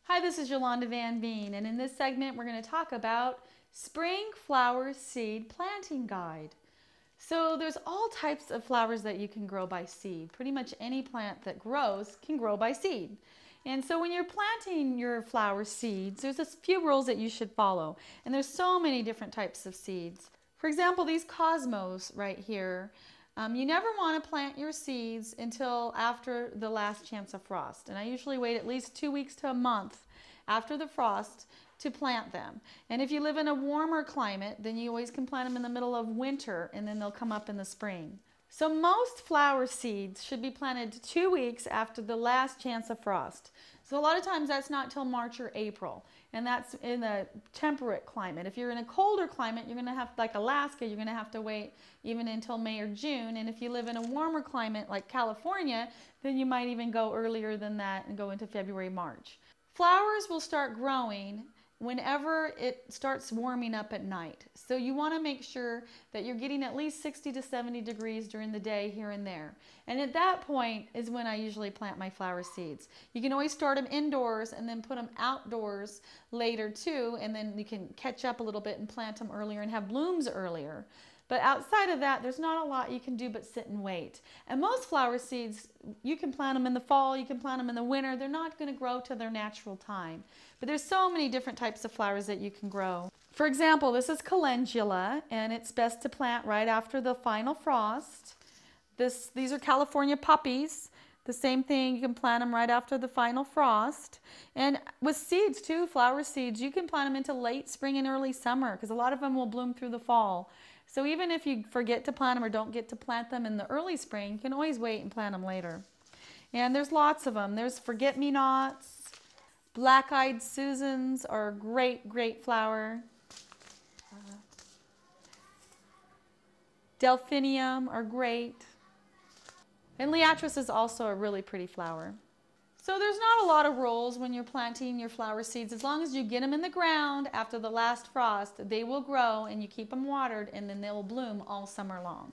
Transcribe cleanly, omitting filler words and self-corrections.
Hi, this is Yolanda Vanveen, and in this segment we're going to talk about Spring Flower Seed Planting Guide. So there's all types of flowers that you can grow by seed. Pretty much any plant that grows can grow by seed. And so when you're planting your flower seeds, there's a few rules that you should follow. And there's so many different types of seeds. For example, these cosmos right here, you never want to plant your seeds until after the last chance of frost. And I usually wait at least 2 weeks to a month after the frost to plant them. And if you live in a warmer climate, then you always can plant them in the middle of winter, and then they'll come up in the spring. So most flower seeds should be planted 2 weeks after the last chance of frost. So a lot of times that's not till March or April, and that's in a temperate climate. If you're in a colder climate, you're going to have, like Alaska, you're going to have to wait even until May or June. And if you live in a warmer climate like California, then you might even go earlier than that and go into February, March. Flowers will start growing whenever it starts warming up at night. So you want to make sure that you're getting at least 60 to 70 degrees during the day here and there. And at that point is when I usually plant my flower seeds. You can always start them indoors and then put them outdoors later too, and then you can catch up a little bit and plant them earlier and have blooms earlier. But outside of that, there's not a lot you can do but sit and wait. And most flower seeds, you can plant them in the fall, you can plant them in the winter. They're not going to grow to their natural time. But there's so many different types of flowers that you can grow. For example, this is calendula, and it's best to plant right after the final frost. These are California poppies. The same thing, you can plant them right after the final frost. And with seeds too, flower seeds, you can plant them into late spring and early summer because a lot of them will bloom through the fall. So even if you forget to plant them or don't get to plant them in the early spring, you can always wait and plant them later. And there's lots of them. There's forget-me-nots. Black-eyed Susans are a great, great flower. Delphinium are great. And Liatris is also a really pretty flower. So there's not a lot of rules when you're planting your flower seeds. As long as you get them in the ground after the last frost, they will grow and you keep them watered, and then they will bloom all summer long.